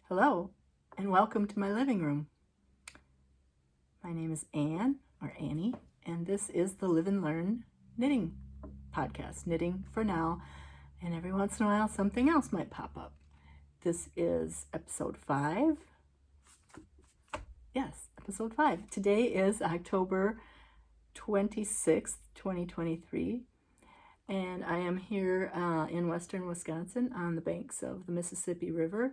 Hello, and welcome to my living room. My name is Annie, and this is the Live and Learn Knitting podcast, Knitting for Now, and every once in a while something else might pop up. This is episode 5. Yes, episode 5. Today is October 26th, 2023, and I am here in western Wisconsin on the banks of the Mississippi River.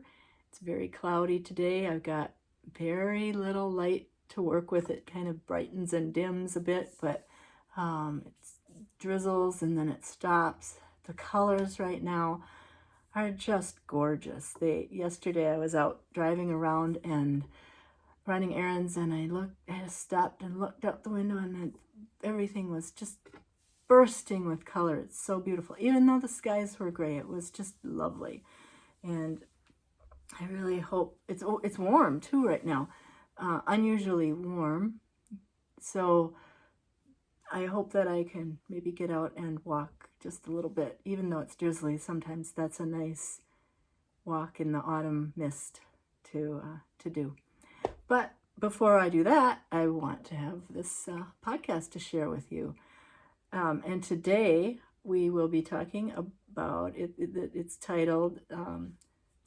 It's very cloudy today. I've got very little light to work with. It kind of brightens and dims a bit, but it drizzles and then it stops. The colors right now are just gorgeous. Yesterday I was out driving around and running errands, and I stopped and looked out the window, and everything was just bursting with color. It's so beautiful. Even though the skies were gray, it was just lovely. And I really hope it's warm too right now, unusually warm. So I hope that I can maybe get out and walk just a little bit, even though it's drizzly. Sometimes that's a nice walk in the autumn mist to do. But before I do that, I want to have this podcast to share with you. And today we will be talking about it's titled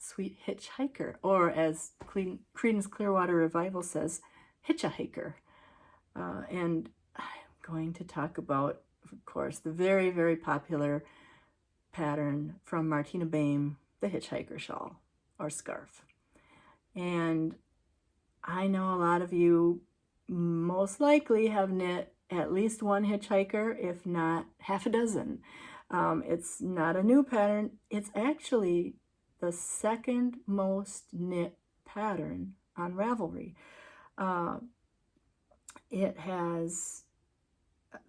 Sweet Hitchhiker, or as Creedence Clearwater Revival says, Hitch-a-hiker. And I'm going to talk about, of course, the very, very popular pattern from Martina Behm, the Hitchhiker shawl or scarf. And I know a lot of you most likely have knit at least one hitchhiker, if not half a dozen. It's not a new pattern. It's actually the second most knit pattern on Ravelry.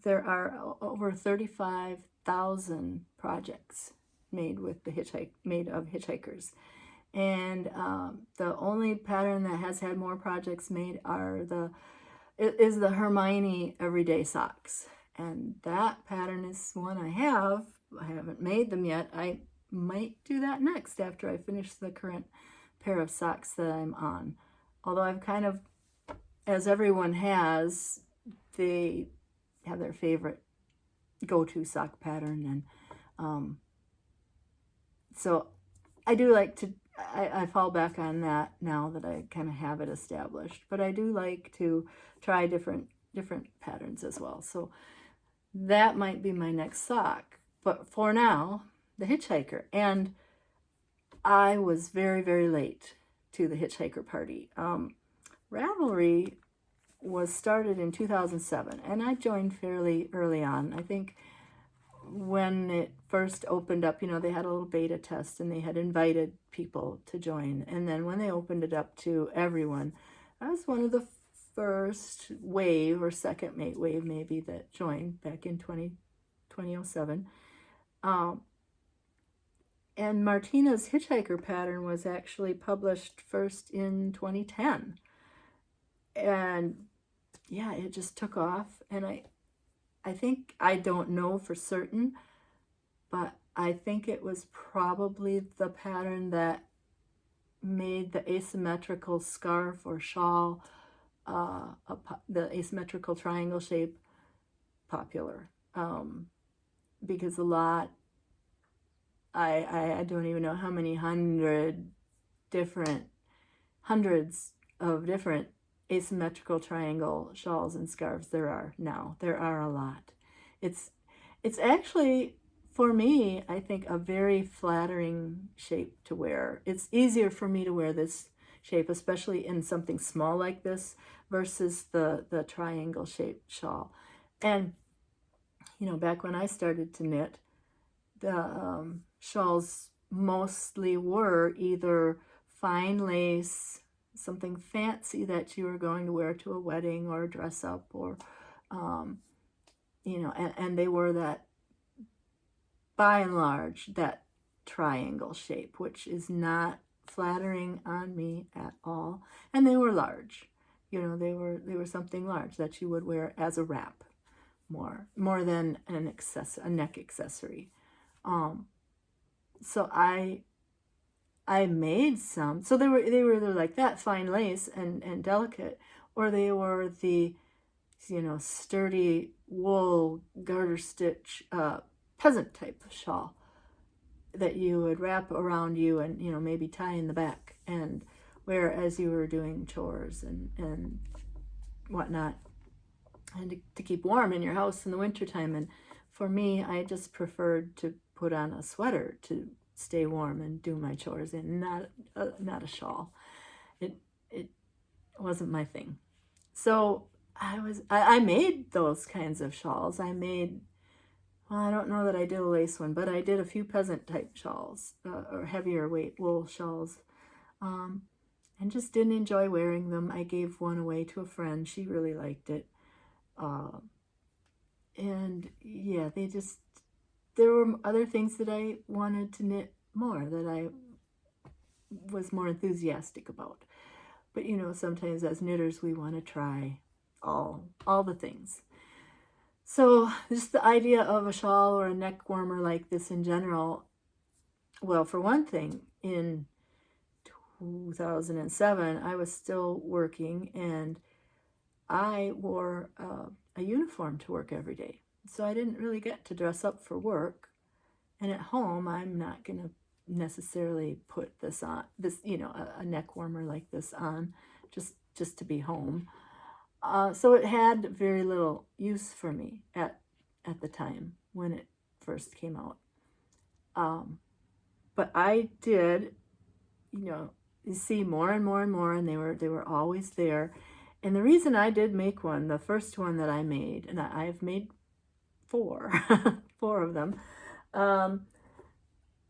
There are over 35,000 projects made of hitchhikers. And the only pattern that has had more projects made is the Hermione Everyday Socks. And that pattern is one I haven't made them yet. I might do that next after I finish the current pair of socks that I'm on. Although I've kind of, as everyone has, they have their favorite go-to sock pattern. And so I do like to, I fall back on that now that I kind of have it established. But I do like to try different patterns as well. So that might be my next sock. But for now, the Hitchhiker. And I was very, very late to the Hitchhiker Party. Ravelry was started in 2007, and I joined fairly early on. I think when it first opened up, they had a little beta test, and they had invited people to join. And then when they opened it up to everyone, I was one of the first wave, or second wave maybe, that joined back in 2007. And Martina's Hitchhiker pattern was actually published first in 2010. And yeah, it just took off. And I think, I don't know for certain, but I think it was probably the pattern that made the asymmetrical scarf or shawl, the asymmetrical triangle shape, popular. Because I don't even know how many hundreds of different asymmetrical triangle shawls and scarves there are now. There are a lot. It's actually, for me, I think, a very flattering shape to wear. It's easier for me to wear this shape, especially in something small like this, versus the triangle shaped shawl. And back when I started to knit, the shawls mostly were either fine lace, something fancy that you were going to wear to a wedding or a dress up, or and they were that, by and large, that triangle shape, which is not flattering on me at all. And they were large. They were something large that you would wear as a wrap, more than a neck accessory. So I I made some. So they were either like that, fine lace and delicate, or they were the, you know, sturdy wool garter stitch peasant type of shawl that you would wrap around you and, you know, maybe tie in the back and wear as you were doing chores and whatnot, and to keep warm in your house in the wintertime. And for me, I just preferred to put on a sweater to stay warm and do my chores in, not a shawl. It wasn't my thing. So I made those kinds of shawls. I made, well, I don't know that I did a lace one, but I did a few peasant type shawls, or heavier weight wool shawls, and just didn't enjoy wearing them. I gave one away to a friend. She really liked it. And yeah, there were other things that I wanted to knit more, that I was more enthusiastic about. But, you know, sometimes as knitters, we want to try all the things. So just the idea of a shawl or a neck warmer like this in general, well, for one thing, in 2007, I was still working, and I wore a uniform to work every day. So I didn't really get to dress up for work. And at home, I'm not going to necessarily put this on, you know, a neck warmer like this on just to be home. So it had very little use for me at the time when it first came out. But I did, you know, see more and more and more, and they were always there. And the reason I did make one, the first one that I made, and I've made four of them,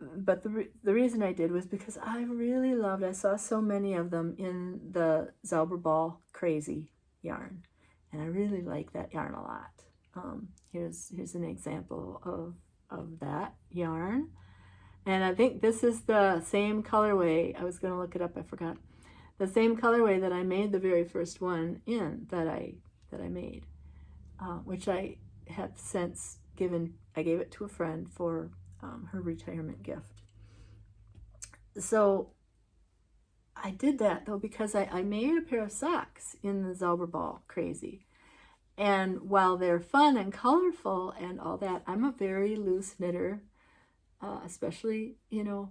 but the reason I did was because I really loved, I saw so many of them in the Zra Ball Crazy yarn, and I really like that yarn a lot. Here's an example of that yarn, and I think this is the same colorway. I was going to look it up, I forgot. The same colorway that I made the very first one in, that I made, which I have since given. I gave it to a friend for her retirement gift. So I did that though because I made a pair of socks in the Zra Ball Crazy, and while they're fun and colorful and all that, I'm a very loose knitter, especially, you know,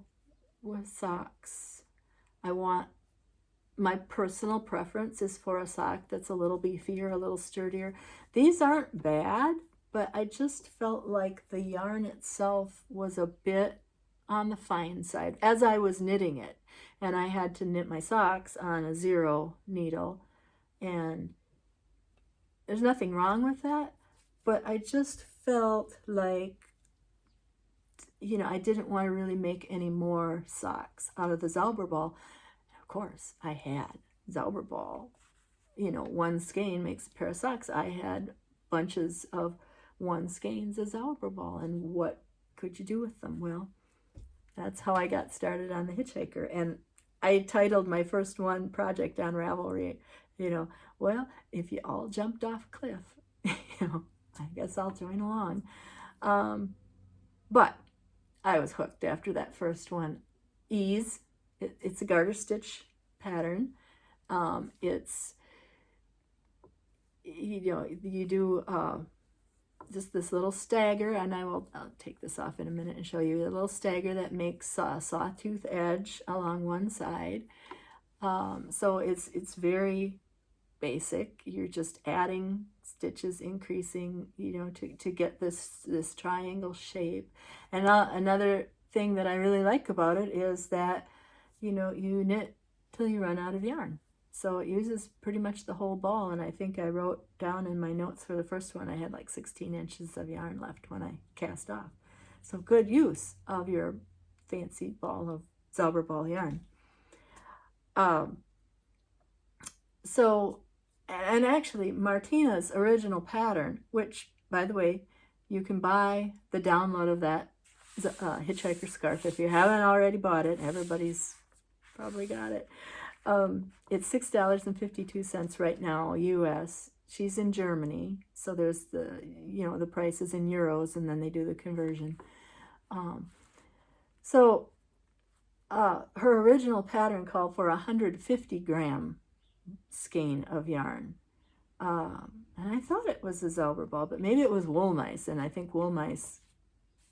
with socks. My personal preference is for a sock that's a little beefier, a little sturdier. These aren't bad, but I just felt like the yarn itself was a bit on the fine side as I was knitting it. And I had to knit my socks on a 0 needle. And there's nothing wrong with that, but I just felt like, you know, I didn't want to really make any more socks out of the Zra Ball. Of course, I had Zra Ball. You know, one skein makes a pair of socks. I had bunches of one skeins of Zra Ball, and what could you do with them? Well, that's how I got started on the Hitchhiker. And I titled my first one project on Ravelry, you know, well, if you all jumped off a cliff, you know, I guess I'll join along. But I was hooked after that first one. Ease. It's a garter stitch pattern. It's, you know, you do just this little stagger, and I'll take this off in a minute and show you a little stagger that makes a sawtooth edge along one side. So it's very basic. You're just adding stitches, increasing, you know, to get this triangle shape. And another thing that I really like about it is that, you know, you knit till you run out of yarn. So it uses pretty much the whole ball, and I think I wrote down in my notes for the first one I had like 16 inches of yarn left when I cast off. So good use of your fancy ball of Zra Ball yarn. So, and actually Martina's original pattern, which, by the way, you can buy the download of that Hitchhiker Scarf if you haven't already bought it. Everybody's probably got it. It's $6.52 right now, US. She's in Germany, so there's the, you know, the price is in euros, and then they do the conversion. So her original pattern called for 150-gram skein of yarn. And I thought it was a Zra Ball, but maybe it was wool mice, and I think wool mice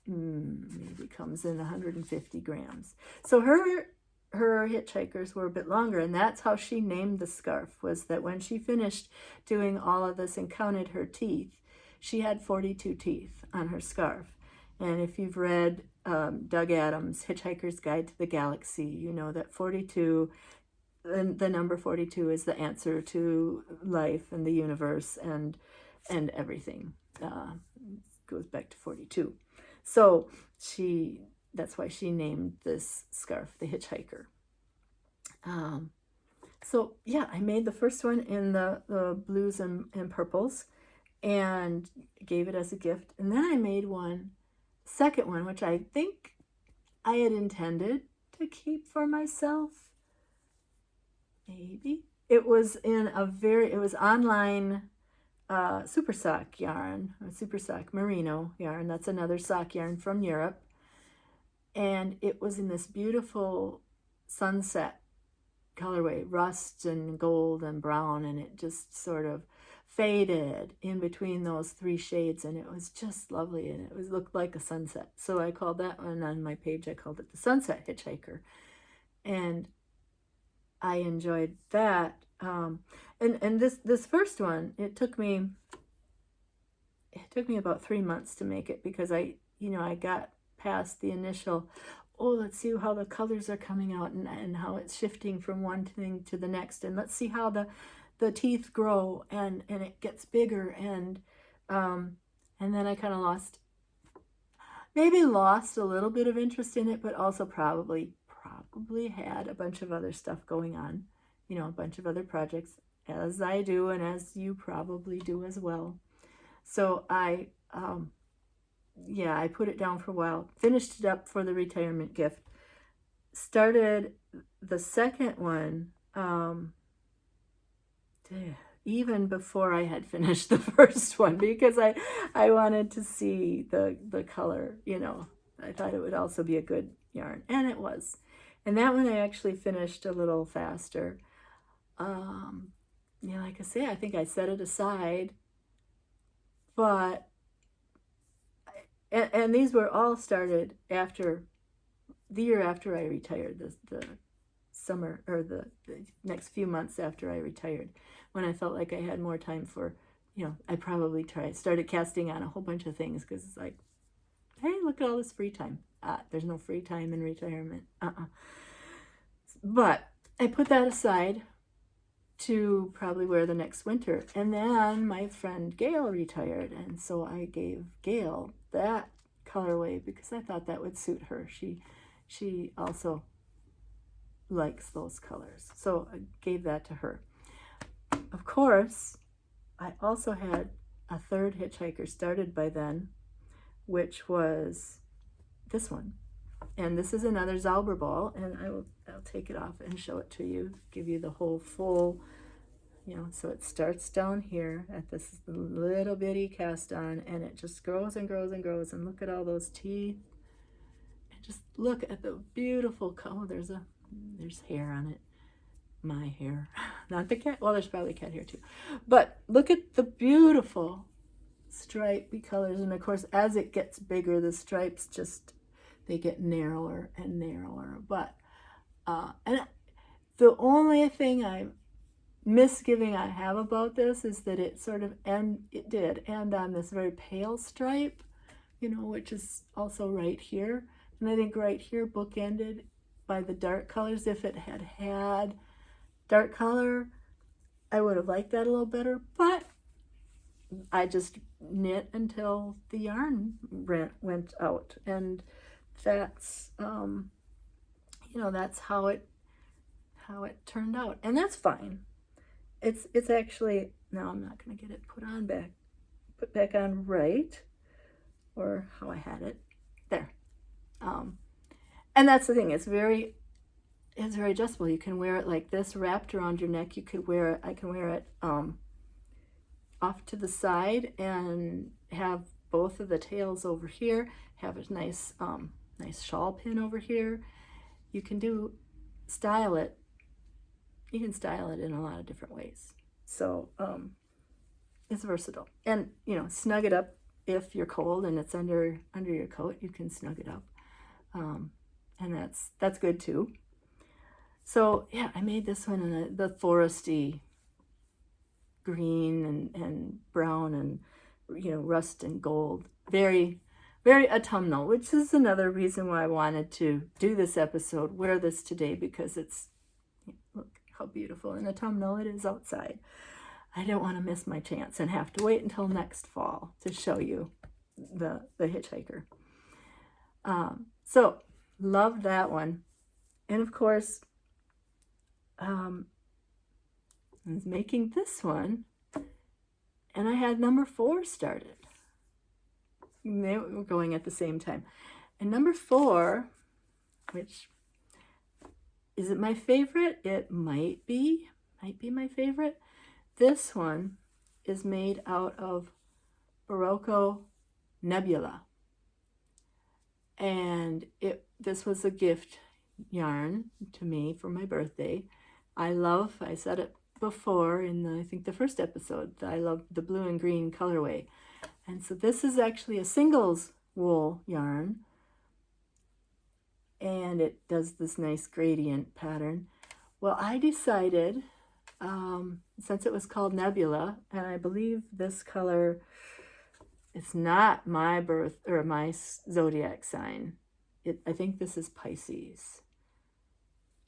maybe comes in 150 grams. So her hitchhikers were a bit longer, and that's how she named the scarf, was that when she finished doing all of this and counted her teeth, she had 42 teeth on her scarf. And if you've read Doug Adams' Hitchhiker's Guide to the Galaxy, you know that 42, the number 42 is the answer to life and the universe and everything. It goes back to 42. So that's why she named this scarf the Hitchhiker. So yeah, I made the first one in the blues and purples and gave it as a gift. And then I made second one, which I think I had intended to keep for myself. Maybe. It was online super sock yarn, super sock merino yarn. That's another sock yarn from Europe. And it was in this beautiful sunset colorway, rust and gold and brown, and it just sort of faded in between those three shades, and it was just lovely, and it looked like a sunset. So I called that one on my page, I called it the Sunset Hitchhiker. And I enjoyed that. And this first one, it took me about 3 months to make it, because I got past the initial, oh, let's see how the colors are coming out and how it's shifting from one thing to the next, and let's see how the teeth grow and it gets bigger, and then I kind of lost a little bit of interest in it, but also probably had a bunch of other stuff going on, a bunch of other projects, as I do and as you probably do as well. So I put it down for a while, finished it up for the retirement gift, started the second one even before I had finished the first one, because I wanted to see the color, I thought it would also be a good yarn, and it was. And that one I actually finished a little faster. Like I say, I think I set it aside, but and these were all started after the year after I retired, the summer, or the next few months after I retired, when I felt like I had more time for, I probably started casting on a whole bunch of things, because it's like, hey, look at all this free time. There's no free time in retirement. But I put that aside to probably wear the next winter. And then my friend Gail retired, and so I gave Gail that colorway because I thought that would suit her. She also likes those colors, so I gave that to her. Of course, I also had a third hitchhiker started by then, which was this one. And this is another Zra Ball, and I'll take it off and show it to you, give you the whole full, so it starts down here at this little bitty cast on, and it just grows and grows and grows, and look at all those teeth, and just look at the beautiful color. There's hair on it, my hair, not the cat. Well, there's probably cat hair too, but look at the beautiful stripy colors. And of course, as it gets bigger, the stripes they get narrower and narrower. But and the only misgiving I have about this is that it did end on this very pale stripe, which is also right here. And I think right here bookended by the dark colors. If it had dark color, I would have liked that a little better, but I just knit until the yarn went out, and that's that's how it turned out, and that's fine. It's actually, now I'm not going to get it put back on right, or how I had it there. And that's the thing, it's very adjustable. You can wear it like this, wrapped around your neck. I can wear it off to the side and have both of the tails over here, have a nice shawl pin over here. you can style it. You can style it in a lot of different ways. So it's versatile. And, you know, snug it up if you're cold and it's under your coat. You can snug it up. And that's good too. So yeah, I made this one in the foresty green and brown and, you know, rust and gold. Very, very autumnal, which is another reason why I wanted to do this episode, wear this today, because it's, look how beautiful and autumnal it is outside. I don't want to miss my chance and have to wait until next fall to show you the Hitchhiker. So love that one. And of course, I was making this one, and I had number 4 started. They were going at the same time. And number 4, which, is it my favorite? It might be my favorite. This one is made out of Barocco Nebula. And this was a gift yarn to me for my birthday. I said it before in I think the first episode, that I love the blue and green colorway. And so this is actually a singles wool yarn. And it does this nice gradient pattern. Well, I decided, since it was called Nebula, and I believe this color, it's not my my zodiac sign. I think this is Pisces.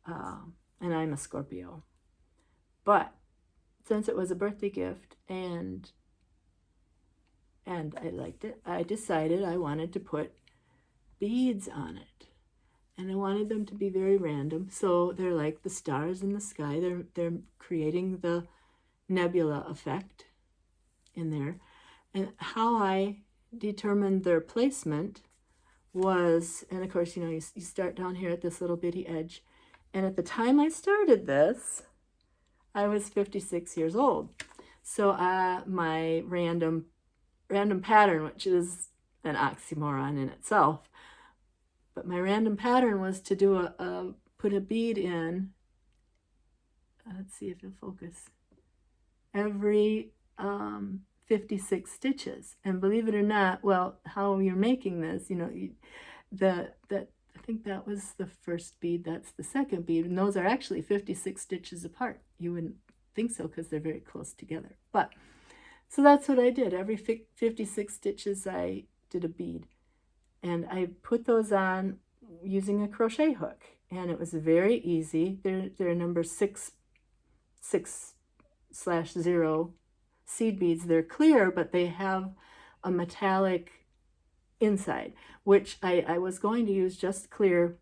And I'm a Scorpio. But since it was a birthday gift and I liked it, I decided I wanted to put beads on it. And I wanted them to be very random. So they're like the stars in the sky. They're creating the nebula effect in there. And how I determined their placement was, and of course, you know, you start down here at this little bitty edge. And at the time I started this, I was 56 years old. So my random pattern, which is an oxymoron in itself, but my random pattern was to do put a bead in, let's see if it'll focus, every 56 stitches. And believe it or not, well, how you're making this, you know, I think that was the first bead, that's the second bead, and those are actually 56 stitches apart. You wouldn't think so because they're very close together. But so that's what I did. Every 56 stitches I did a bead, and I put those on using a crochet hook, and it was very easy. They're number 6/0 seed beads. They're clear, but they have a metallic inside, which I was going to use just clear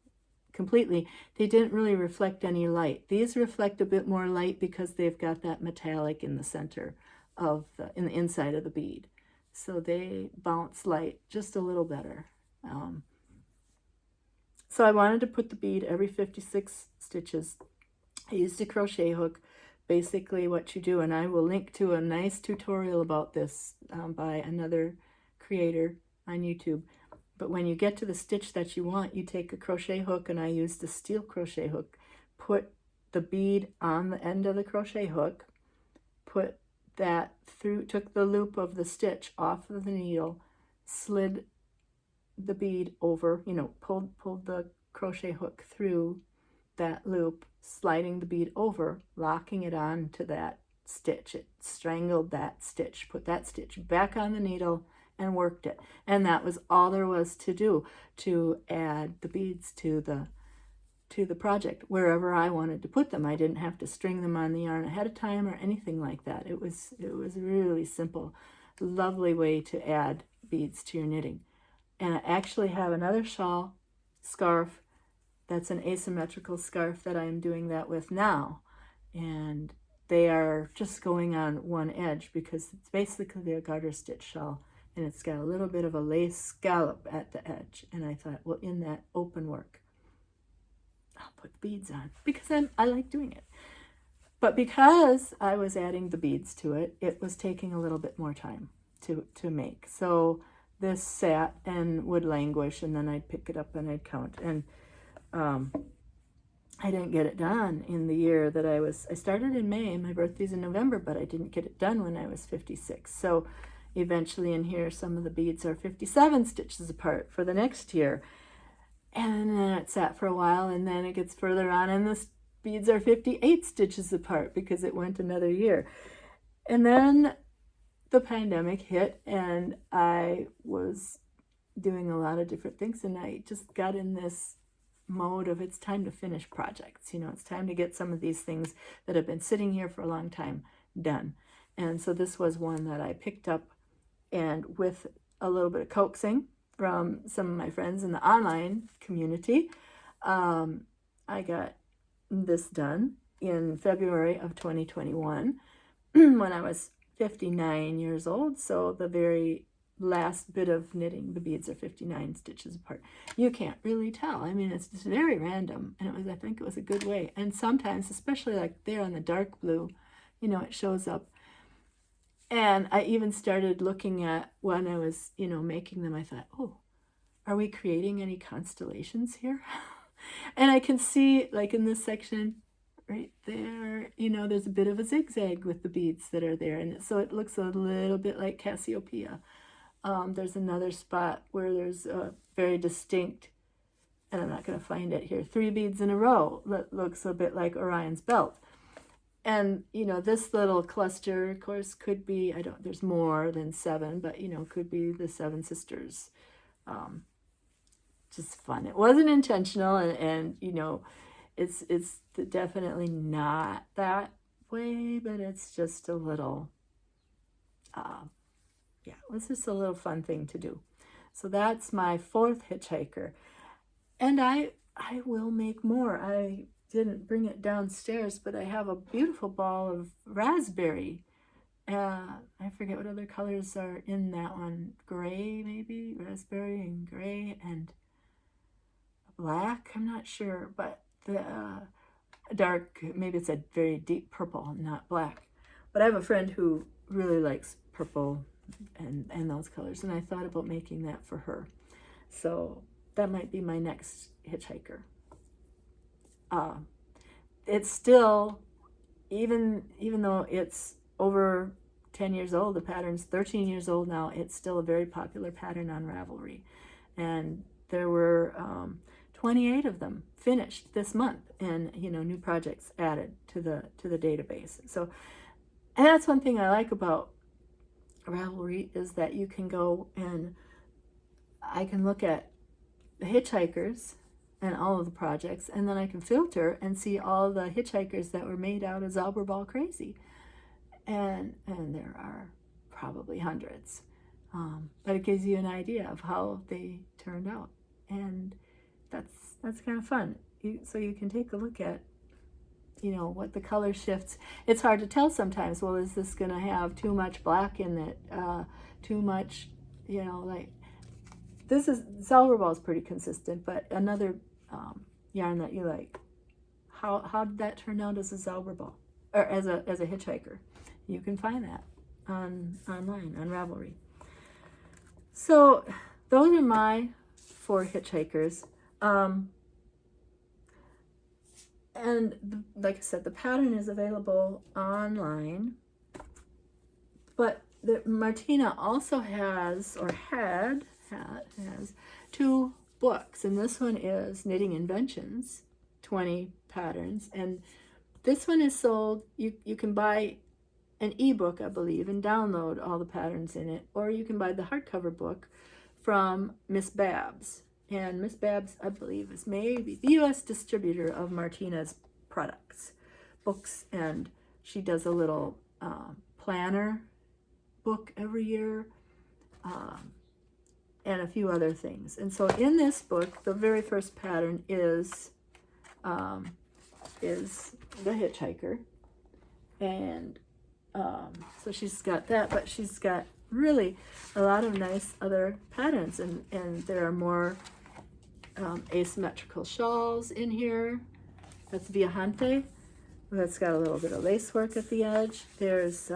completely. They didn't really reflect any light. These reflect a bit more light because they've got that metallic in the center of in the inside of the bead. So they bounce light just a little better. So I wanted to put the bead every 56 stitches. I used a crochet hook. Basically what you do, and I will link to a nice tutorial about this by another creator on YouTube. But when you get to the stitch that you want, you take a crochet hook, and I used a steel crochet hook, put the bead on the end of the crochet hook, put that through, took the loop of the stitch off of the needle, slid the bead over, you know, pulled the crochet hook through that loop, sliding the bead over, locking it on to that stitch. It strangled that stitch, put that stitch back on the needle, and worked it. And that was all there was to do to add the beads to the project wherever I wanted to put them. I didn't have to string them on the yarn ahead of time or anything like that. It was really simple, lovely way to add beads to your knitting. And I actually have another shawl scarf that's an asymmetrical scarf that I'm doing that with now, and they are just going on one edge because it's basically a garter stitch shawl, and it's got a little bit of a lace scallop at the edge. And I thought, well, in that open work, I'll put beads on because I like doing it. But because I was adding the beads to it, it was taking a little bit more time to make. So this sat and would languish, and then I'd pick it up and I'd count. And I didn't get it done in the year that I started in May, my birthday's in November, but I didn't get it done when I was 56. So eventually in here, some of the beads are 57 stitches apart for the next year. And then it sat for a while, and then it gets further on, and the beads are 58 stitches apart because it went another year. And then the pandemic hit, and I was doing a lot of different things, and I just got in this mode of it's time to finish projects. You know, it's time to get some of these things that have been sitting here for a long time done. And so this was one that I picked up, and with a little bit of coaxing from some of my friends in the online community, I got this done in February of 2021 when I was 59 years old. So the very last bit of knitting, the beads are 59 stitches apart. You can't really tell. I mean, it's just very random, and I think it was a good way. And sometimes, especially like there on the dark blue, you know, it shows up. And I even started looking at when I was, you know, making them, I thought, oh, are we creating any constellations here? And I can see, like in this section right there, you know, there's a bit of a zigzag with the beads that are there. And so it looks a little bit like Cassiopeia. There's another spot where there's a very distinct, and I'm not going to find it here, 3 beads in a row that looks a bit like Orion's belt. And, you know, this little cluster, of course, could be, there's more than 7, but, you know, could be the 7 sisters. Just fun. It wasn't intentional, and you know, it's definitely not that way, but it's just a little, yeah, it was just a little fun thing to do. So that's my 4th hitchhiker. And I will make more. I didn't bring it downstairs, but I have a beautiful ball of raspberry. I forget what other colors are in that one. Gray, maybe? Raspberry and gray and black? I'm not sure, but the dark, maybe it's a very deep purple, not black. But I have a friend who really likes purple and those colors, and I thought about making that for her. So that might be my next hitchhiker. It's still, even though it's over 10 years old, the pattern's 13 years old now, it's still a very popular pattern on Ravelry. And there were 28 of them finished this month, and you know, new projects added to the database. So, and that's one thing I like about Ravelry, is that you can go and I can look at the hitchhikers and all of the projects, and then I can filter and see all the hitchhikers that were made out of Zra Ball Crazy, and there are probably hundreds, but it gives you an idea of how they turned out, and that's kind of fun. So you can take a look at, you know, what the color shifts. It's hard to tell sometimes. Well, is this going to have too much black in it? Too much, you know, like this is, Zra Ball is pretty consistent, but another yarn that you like, how did that turn out as a Zra Ball, or as a hitchhiker? You can find that online on Ravelry. So those are my 4 hitchhikers. And like I said, the pattern is available online, but Martina also has, or has 2 books, and this one is Knitting Inventions, 20 patterns, and this one is sold, you can buy an ebook, I believe, and download all the patterns in it, or you can buy the hardcover book from Miss Babs. And Miss Babs, I believe, is maybe the U.S. distributor of Martina's books, and she does a little planner book every year, and a few other things. And so in this book, the very first pattern is the Hitchhiker, and so she's got that, but she's got really a lot of nice other patterns, and there are more asymmetrical shawls in here. That's Viajante. That's got a little bit of lace work at the edge. There's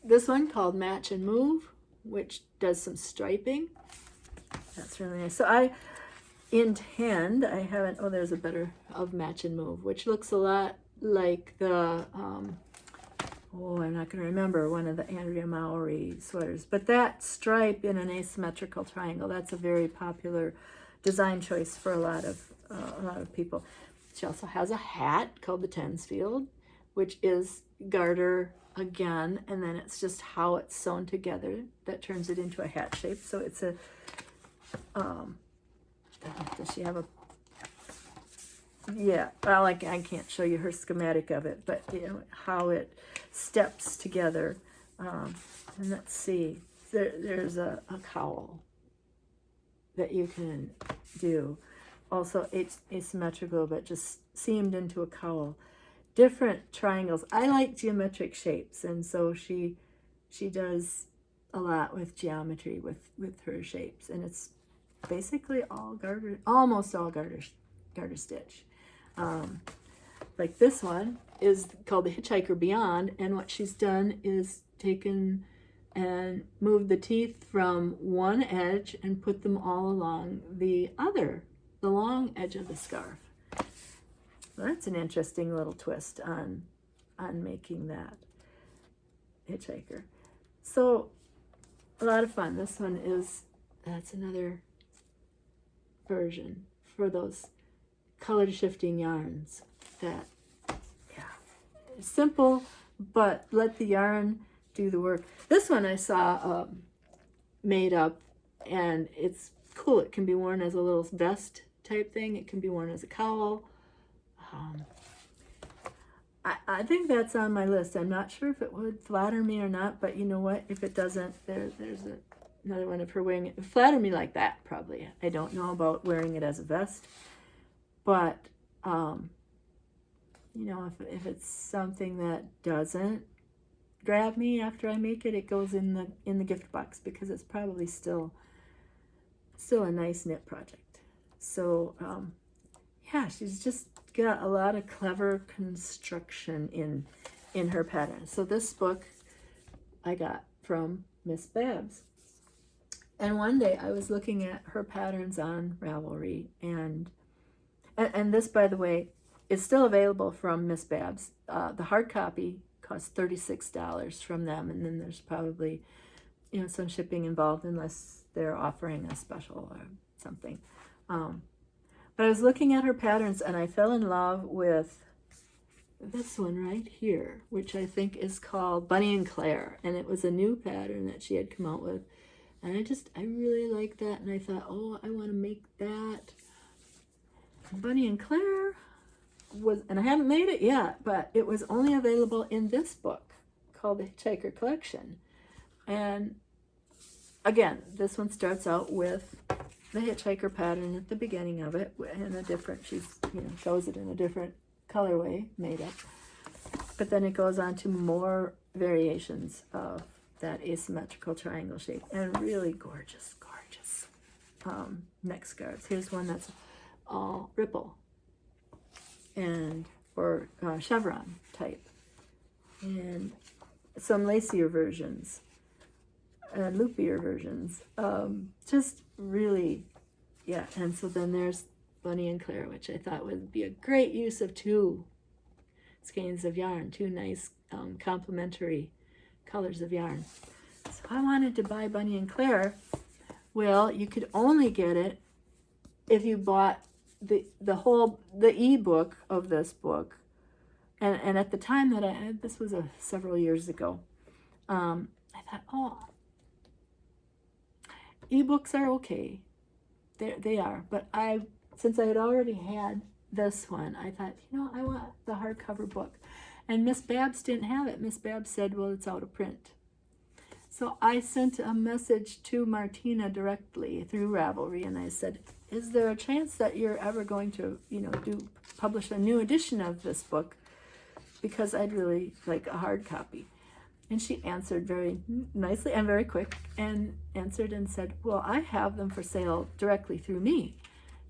this one called Match and Move, which does some striping. That's really nice. So intend, I haven't, oh, there's a better of Match and Move, which looks a lot like the, oh, I'm not going to remember, one of the Andrea Mowry sweaters. But that stripe in an asymmetrical triangle, that's a very popular design choice for a lot of people. She also has a hat called the Tensfield, which is garter again, and then it's just how it's sewn together that turns it into a hat shape. So it's a, does she have a, yeah, well, I can't show you her schematic of it, but you know, how it steps together. And let's see, there's a cowl that you can do. Also, it's asymmetrical, but just seamed into a cowl. Different triangles. I like geometric shapes, and so she does a lot with geometry with her shapes, and it's basically all garter, almost all garter stitch. Like this one is called the Hitchhiker Beyond, and what she's done is taken and moved the teeth from one edge and put them all along the long edge of the scarf. Well, that's an interesting little twist on making that Hitchhiker. So a lot of fun. This one that's another version for those color shifting yarns that, yeah, simple, but let the yarn do the work. This one I saw made up, and it's cool. It can be worn as a little vest type thing. It can be worn as a cowl. I think that's on my list. I'm not sure if it would flatter me or not, but you know what? If it doesn't, there's another one of her wearing it. It flatter me like that, probably. I don't know about wearing it as a vest, but you know, if it's something that doesn't grab me after I make it, it goes in the gift box, because it's probably still a nice knit project. So yeah, she's just got a lot of clever construction in her pattern. So this book I got from Miss Babs, and one day I was looking at her patterns on Ravelry, and this, by the way, is still available from Miss Babs. The hard copy costs $36 from them, and then there's probably, you know, some shipping involved unless they're offering a special or something. But I was looking at her patterns, and I fell in love with this one right here, which I think is called Bunny and Claire, and it was a new pattern that she had come out with, and I really like that, and I thought, oh, I want to make that. Bunny and Claire was, and I haven't made it yet, but it was only available in this book called the Hitchhiker Collection. And again, this one starts out with the Hitchhiker pattern at the beginning of it, and a different, she's, you know, shows it in a different colorway made up. But then it goes on to more variations of that asymmetrical triangle shape, and really gorgeous, gorgeous neck scarves. Here's one that's all ripple or chevron type, and some lacier versions and loopier versions. Just really, yeah. And so then there's Bunny and Claire, which I thought would be a great use of two skeins of yarn, two nice complementary colors of yarn. So I wanted to buy Bunny and Claire. Well, you could only get it if you bought the ebook of this book, and at the time that I had, this was several years ago, I thought, oh, ebooks are okay, they are, but since I had already had this one, I thought, you know, I want the hardcover book, and Miss Babs didn't have it. Miss Babs said, well, it's out of print. So I sent a message to Martina directly through Ravelry, and I said, is there a chance that you're ever going to, you know, publish a new edition of this book? Because I'd really like a hard copy. And she answered very nicely and very quick, and answered and said, well, I have them for sale directly through me.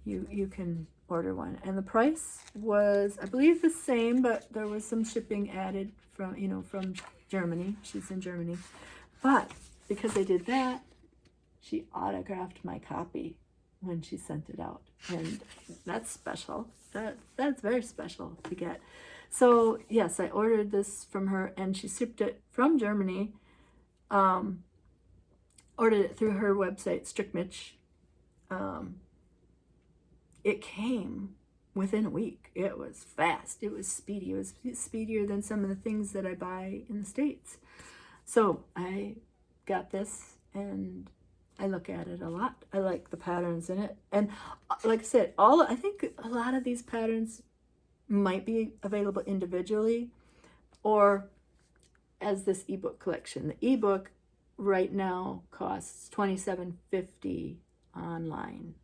You can order one. And the price was, I believe, the same, but there was some shipping added from, you know, from Germany. She's in Germany. But because I did that, she autographed my copy when she sent it out, and that's special. That's very special to get. So yes, I ordered this from her, and she shipped it from Germany. Ordered it through her website, Strickmich. It came within a week. It was fast. It was speedy. It was speedier than some of the things that I buy in the States. So I got this, and I look at it a lot. I like the patterns in it. And like I said, I think a lot of these patterns might be available individually or as this ebook collection. The ebook right now costs $27.50 online.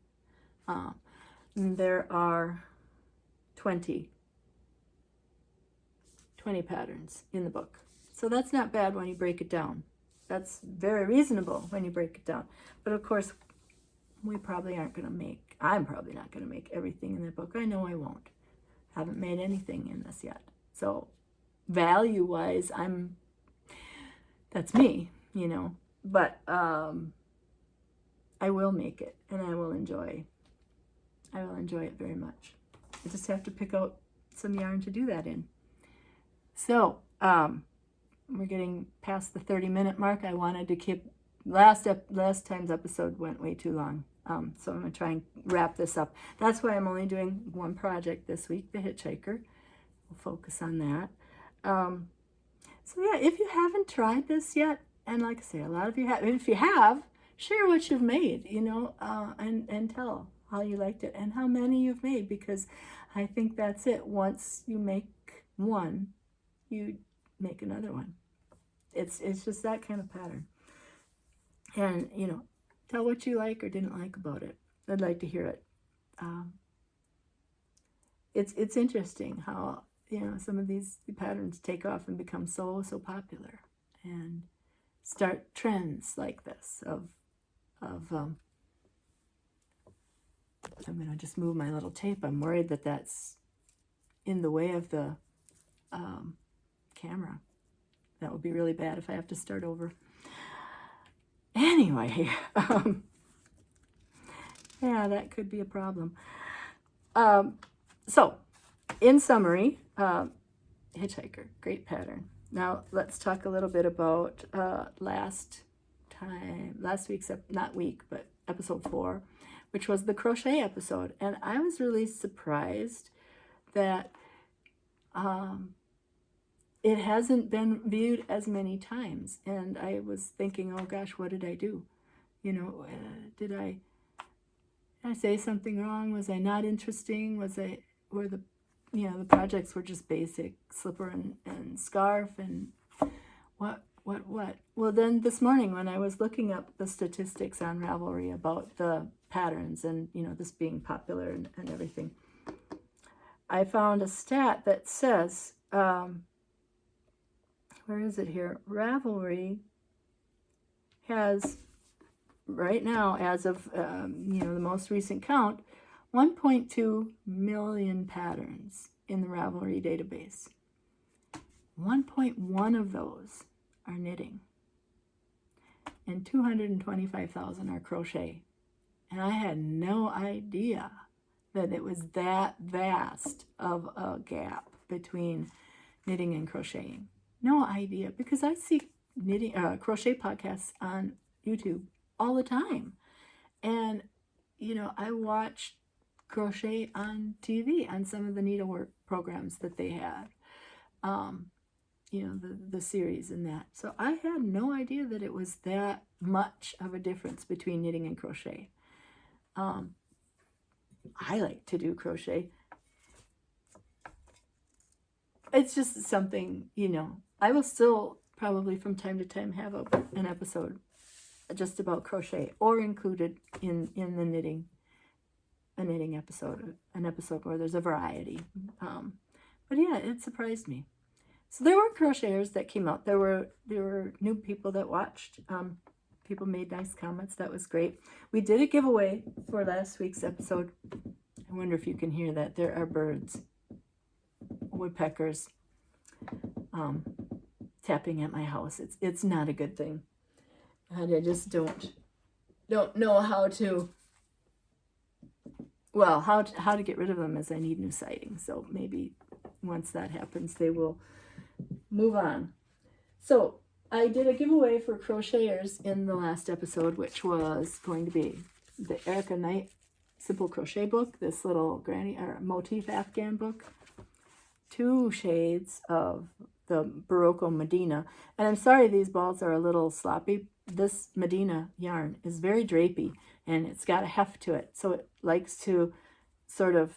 There are 20 patterns in the book. So that's not bad when you break it down. That's very reasonable when you break it down. But of course, I'm probably not going to make everything in the book. I know I won't. Haven't made anything in this yet. So value-wise, that's me, But I will make it, and I will enjoy it very much. I just have to pick out some yarn to do that in. So, we're getting past the 30-minute mark. I wanted to keep, last time's episode went way too long. So I'm going to try and wrap this up. That's why I'm only doing one project this week, the Hitchhiker. We'll focus on that. So yeah, if you haven't tried this yet, and like I say, a lot of you have, if you have, share what you've made, and tell how you liked it and how many you've made, because I think that's it. Once you make one, you make another one. It's just that kind of pattern. And, tell what you like or didn't like about it. I'd like to hear it. It's interesting how, some of these patterns take off and become so popular and start trends like this of I'm going to just move my little tape. I'm worried that that's in the way of the camera. That would be really bad if I have to start over. Anyway, yeah, that could be a problem. So, in summary, Hitchhiker, great pattern. Now, let's talk a little bit about last week's, but episode 4, which was the crochet episode. And I was really surprised that it hasn't been viewed as many times. And I was thinking, oh gosh, what did I do? Did I say something wrong? Was I not interesting? Were the projects were just basic slipper and scarf and what? Well, then this morning when I was looking up the statistics on Ravelry about the patterns and, this being popular and everything, I found a stat that says, where is it here? Ravelry has, right now, as of, the most recent count, 1.2 million patterns in the Ravelry database. 1.1 of those are knitting, and 225,000 are crochet. And I had no idea that it was that vast of a gap between knitting and crocheting. No idea, because I see crochet podcasts on YouTube all the time. And, I watch crochet on TV on some of the needlework programs that they had. The series and that. So I had no idea that it was that much of a difference between knitting and crochet. I like to do crochet. It's just something, I will still probably from time to time have an episode just about crochet or included in the knitting, a knitting episode, an episode where there's a variety. But yeah, it surprised me. So there were crocheters that came out. There were new people that watched. People made nice comments. That was great. We did a giveaway for last week's episode. I wonder if you can hear that. There are birds, woodpeckers, tapping at my house. It's not a good thing. And I just don't know how to well, how to get rid of them is I need new siding. So maybe once that happens, they will move on. So I did a giveaway for crocheters in the last episode, which was going to be the Erica Knight Simple Crochet book, this little granny or motif Afghan book, 2 shades of the Barocco Medina. And I'm sorry these balls are a little sloppy. This Medina yarn is very drapey and it's got a heft to it. So it likes to sort of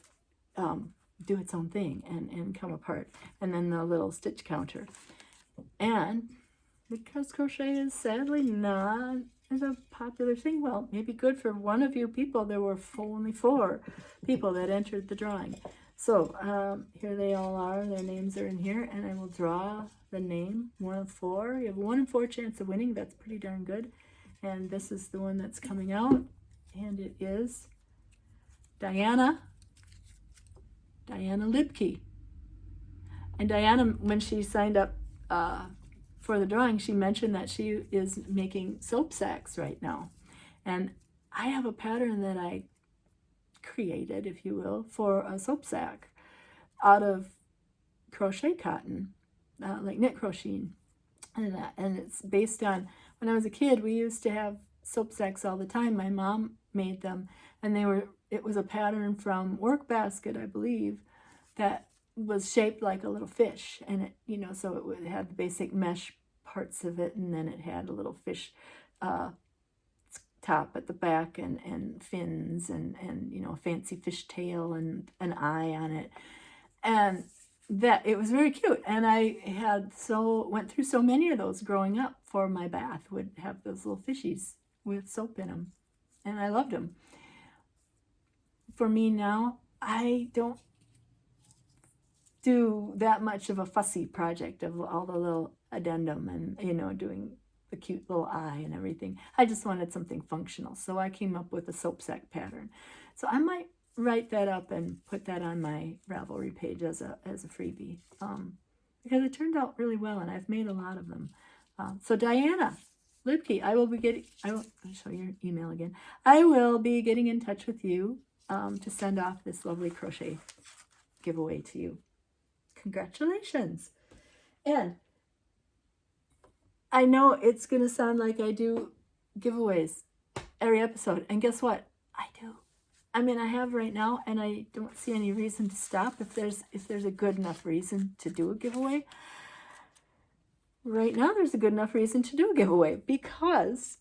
do its own thing and come apart. And then the little stitch counter. And because crochet is sadly not as a popular thing, well, maybe good for one of you people. There were only 4 people that entered the drawing. So here they all are. Their names are in here, and I will draw the name, 1 of 4. You have a 1 in 4 chance of winning. That's pretty darn good. And this is the one that's coming out, and it is Diana Libke. And Diana, when she signed up for the drawing, she mentioned that she is making soap sacks right now. And I have a pattern that I created, if you will, for a soap sack out of crochet cotton, like knit crocheting and that. And it's based on, when I was a kid, we used to have soap sacks all the time. My mom made them, and it was a pattern from Work Basket, I believe, that was shaped like a little fish. And it, you know, so it had the basic mesh parts of it, and then it had a little fish top at the back and fins and you know, a fancy fish tail and an eye on it. And that, it was very cute. And I went through so many of those growing up. For my bath would have those little fishies with soap in them, and I loved them. For me now, I don't do that much of a fussy project of all the little addendum and, you know, doing the cute little eye and everything. I just wanted something functional, so I came up with a soap sack pattern. So I might write that up and put that on my Ravelry page as a freebie, because it turned out really well, and I've made a lot of them. So Diana Libke, I'll show your email again. I will be getting in touch with you to send off this lovely crochet giveaway to you. Congratulations. And I know it's going to sound like I do giveaways every episode, and guess what? I do. I mean, I have right now, and I don't see any reason to stop if there's a good enough reason to do a giveaway. Right now, there's a good enough reason to do a giveaway, because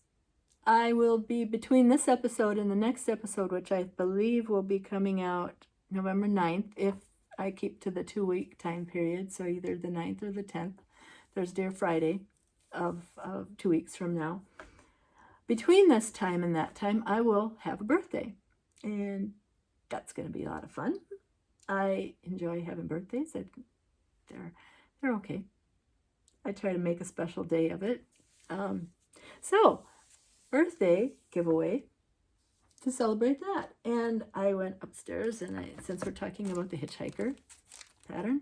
I will be, between this episode and the next episode, which I believe will be coming out November 9th, if I keep to the 2-week time period, so either the 9th or the 10th, Thursday or Friday of 2 weeks from now. Between this time and that time, I will have a birthday, and that's going to be a lot of fun. I enjoy having birthdays. They're okay. I try to make a special day of it. So, birthday giveaway to celebrate that. And I went upstairs, and since we're talking about the Hitchhiker pattern,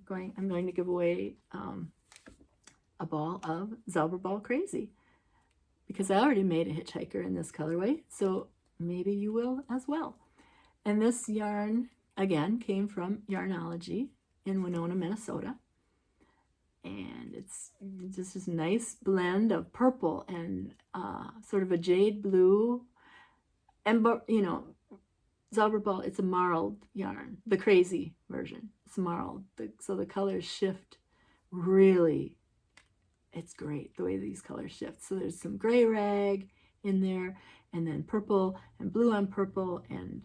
I'm going to give away a ball of Zra Ball Crazy, because I already made a Hitchhiker in this colorway, so maybe you will as well. And this yarn, again, came from Yarnology in Winona, Minnesota. And it's just this nice blend of purple and sort of a jade blue. And, you know, Zra Ball, it's a marled yarn, the crazy version. It's marled, so the colors shift really. It's great the way these colors shift. So there's some gray rag in there, and then purple and blue on purple and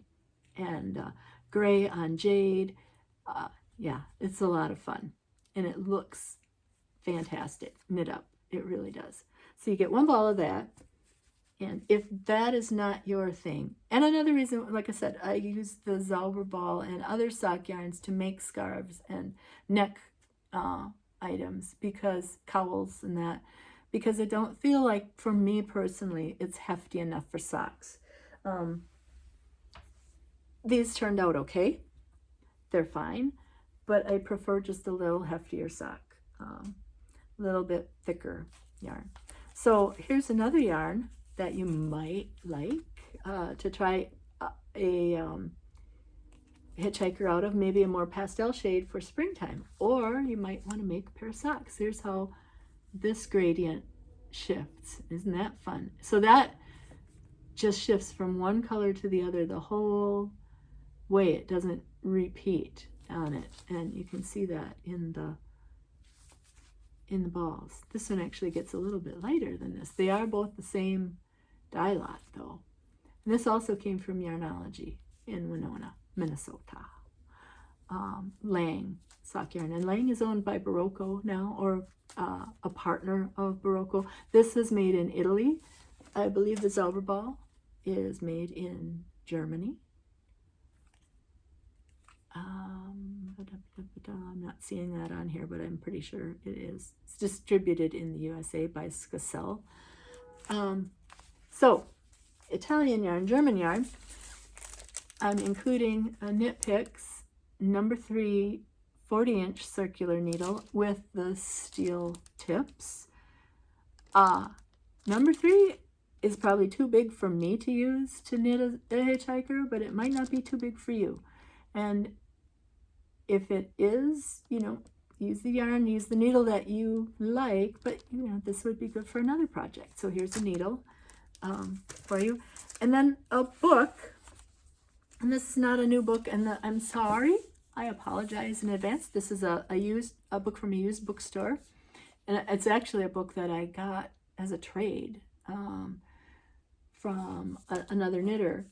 gray on jade. Yeah, it's a lot of fun, and it looks fantastic knit up. It really does. So you get 1 ball of that. And if that is not your thing, and another reason, like I said, I use the Zra Ball and other sock yarns to make scarves and neck items, because cowls and that, because I don't feel like, for me personally, it's hefty enough for socks. These turned out okay. They're fine, but I prefer just a little heftier sock, a little bit thicker yarn. So here's another yarn that you might like to try. a hitchhiker out of, maybe a more pastel shade for springtime. Or you might want to make a pair of socks. Here's how this gradient shifts. Isn't that fun? So that just shifts from one color to the other the whole way. It doesn't repeat on it, and you can see that in the balls. This one actually gets a little bit lighter than this. They are both the same dye lot though. And this also came from Yarnology in Winona, Minnesota. Lang sock yarn, and Lang is owned by Barocco now, or a partner of Barocco. This is made in Italy. I believe the Zra Ball is made in Germany. I'm not seeing that on here, but I'm pretty sure it is. It's distributed in the USA by Scassell. So, Italian yarn, German yarn. I'm including a Knit Picks number 3 40-inch circular needle with the steel tips. Number 3 is probably too big for me to use to knit a hitchhiker, but it might not be too big for you. And if it is, you know, use the yarn, use the needle that you like, but you know, this would be good for another project. So here's a needle for you. And then a book, and this is not a new book, and I'm sorry, I apologize in advance. This is a book from a used bookstore, and it's actually a book that I got as a trade from another knitter.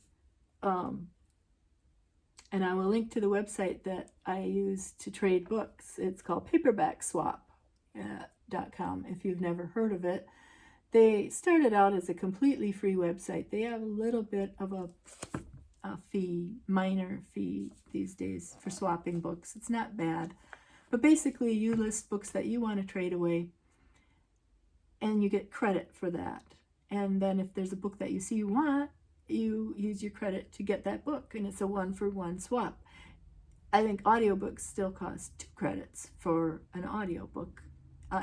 And I will link to the website that I use to trade books. It's called paperbackswap.com if you've never heard of it. They started out as a completely free website. They have a little bit of a fee, minor fee these days for swapping books. It's not bad. But basically you list books that you want to trade away and you get credit for that. And then if there's a book that you see you want, you use your credit to get that book, and it's a 1-for-1 swap. I think audiobooks still cost 2 credits for an audiobook.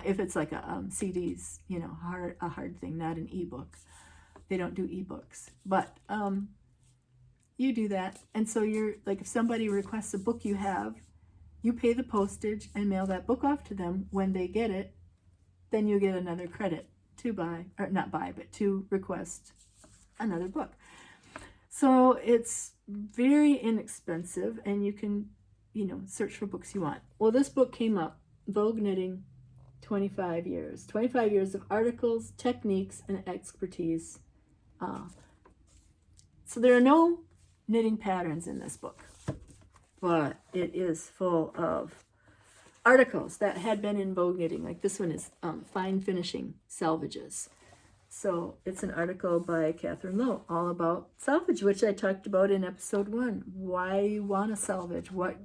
If it's like a CDs, you know, a hard thing, not an ebook. They don't do ebooks. But you do that, and so you're like, if somebody requests a book you have, you pay the postage and mail that book off to them. When they get it, then you get another credit to buy, or not buy, but to request another book. So it's very inexpensive, and you can, you know, search for books you want. Well, this book came up, Vogue Knitting, 25 years. 25 years of articles, techniques, and expertise. So there are no knitting patterns in this book, but it is full of articles that had been in Vogue Knitting. Like this one is Fine Finishing Salvages. So it's an article by Catherine Lowe all about salvage, which I talked about in episode 1. Why you want to salvage? What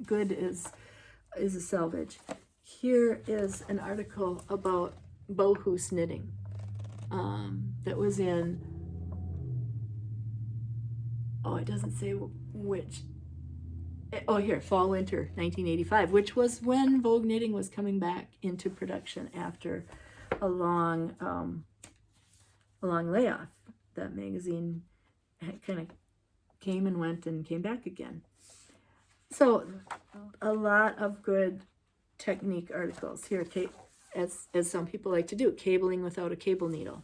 good is a salvage? Here is an article about bohus knitting that was in, it doesn't say which. Oh, here, Fall Winter 1985, which was when Vogue Knitting was coming back into production after a long layoff. That magazine kind of came and went and came back again. So a lot of good technique articles here, as some people like to do, cabling without a cable needle.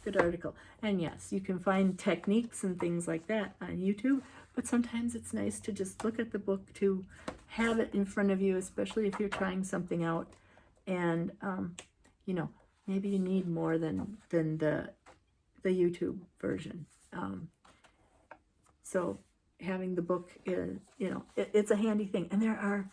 Good article. And yes, you can find techniques and things like that on YouTube, but sometimes it's nice to just look at the book, to have it in front of you, especially if you're trying something out, and you know, maybe you need more than the YouTube version. So having the book is, you know, it's a handy thing. And there are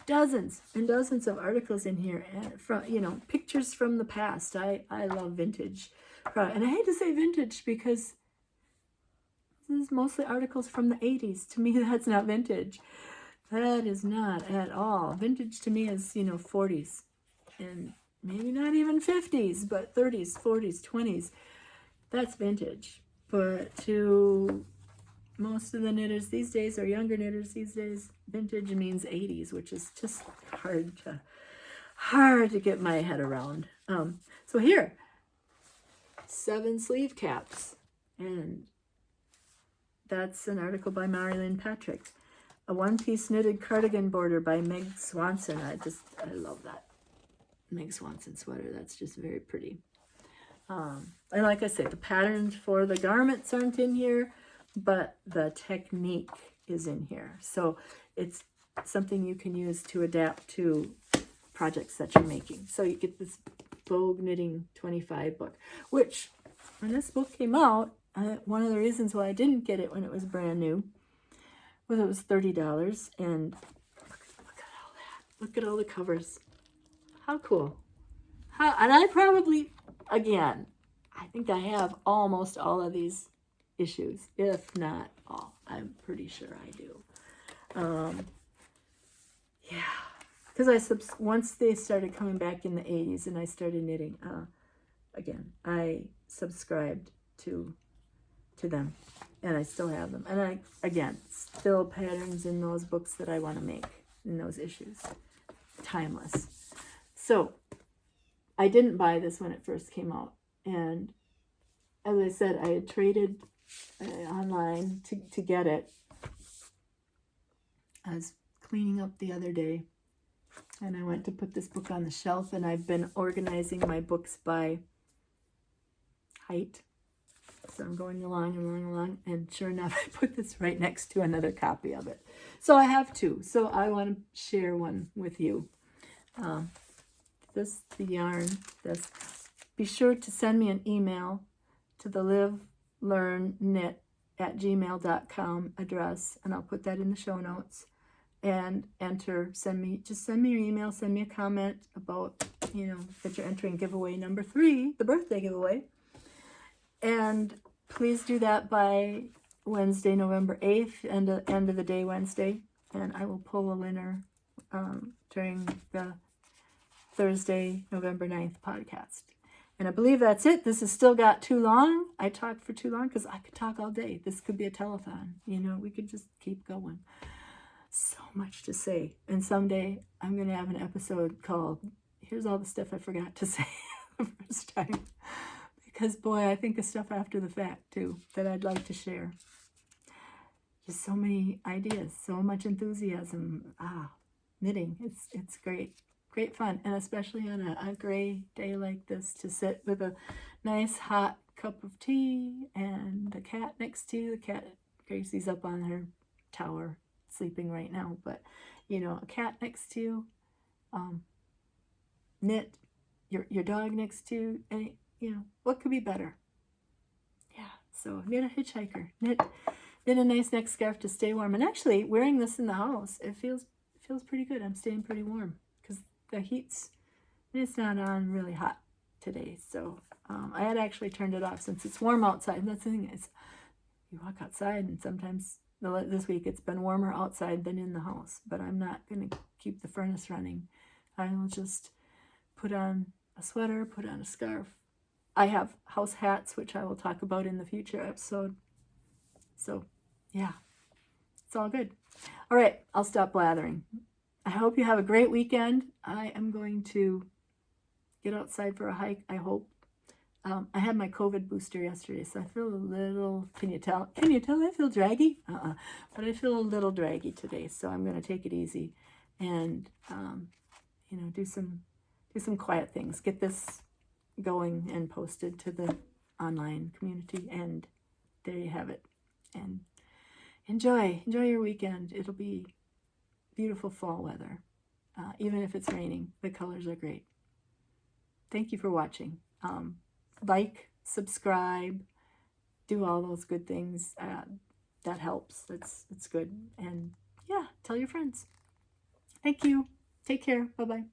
dozens and dozens of articles in here, from, you know, pictures from the past. I love vintage. And I hate to say vintage because this is mostly articles from the 80s. To me, that's not vintage. That is not at all. Vintage to me is, you know, 40s. And maybe not even 50s, but 30s, 40s, 20s. That's vintage. But to most of the knitters these days, or younger knitters these days, vintage means 80s, which is just hard to get my head around. So here, 7 sleeve caps, and That's an article by Marilyn Patrick. A one-piece knitted cardigan border by Meg Swanson. I love that Meg Swanson sweater. That's just very pretty. And like I said, the patterns for the garments aren't in here, but the technique is in here. So it's something you can use to adapt to projects that you're making. So you get this Vogue Knitting 25 book, which when this book came out, one of the reasons why I didn't get it when it was brand new was it was $30. And look at all that. Look at all the covers. How cool. And I probably, again, I think I have almost all of these issues, if not all. I'm pretty sure I do. Yeah, because once they started coming back in the 80s and I started knitting, again, I subscribed to them, and I still have them. And again, still patterns in those books that I want to make in those issues. Timeless. So I didn't buy this when it first came out, and as I said, I had traded online to get it. I was cleaning up the other day, and I went to put this book on the shelf, and I've been organizing my books by height. So I'm going along, and sure enough, I put this right next to another copy of it. So I have two. So I want to share one with you. The yarn. Be sure to send me an email to the livelearnknit@gmail.com address, and I'll put that in the show notes. And send me your email, send me a comment about, that you're entering giveaway number 3, the birthday giveaway. And please do that by Wednesday, November 8th, end of the day Wednesday. And I will pull a winner during the Thursday, November 9th podcast. And I believe that's it. This has still got too long. I talked for too long because I could talk all day. This could be a telethon. We could just keep going. So much to say. And someday I'm going to have an episode called, Here's All the Stuff I Forgot to Say the First Time. Because, boy, I think of stuff after the fact, too, that I'd like to share. Just so many ideas, so much enthusiasm. Knitting. It's great. Great fun. And especially on a gray day like this, to sit with a nice hot cup of tea and the cat next to you. The cat, Gracie's up on her tower, sleeping right now. But, a cat next to you. Knit. Your dog next to you. And, what could be better? Yeah, so knit a hitchhiker. Knit a nice neck scarf to stay warm. And actually, wearing this in the house, it feels pretty good. I'm staying pretty warm because the it's not on really hot today. So I had actually turned it off since it's warm outside. And that's the thing is, you walk outside, and sometimes this week it's been warmer outside than in the house. But I'm not going to keep the furnace running. I will just put on a sweater, put on a scarf. I have house hats, which I will talk about in the future episode. So, yeah, it's all good. All right, I'll stop blathering. I hope you have a great weekend. I am going to get outside for a hike, I hope. I had my COVID booster yesterday, so I feel a little, can you tell I feel draggy? But I feel a little draggy today, so I'm going to take it easy and, do some quiet things. Get this going and posted to the online community, and there you have it. And enjoy your weekend. It'll be beautiful fall weather. Even if it's raining, the colors are great. Thank you for watching. Like, subscribe, do all those good things. That helps. It's good. And yeah, tell your friends. Thank you. Take care. Bye-bye.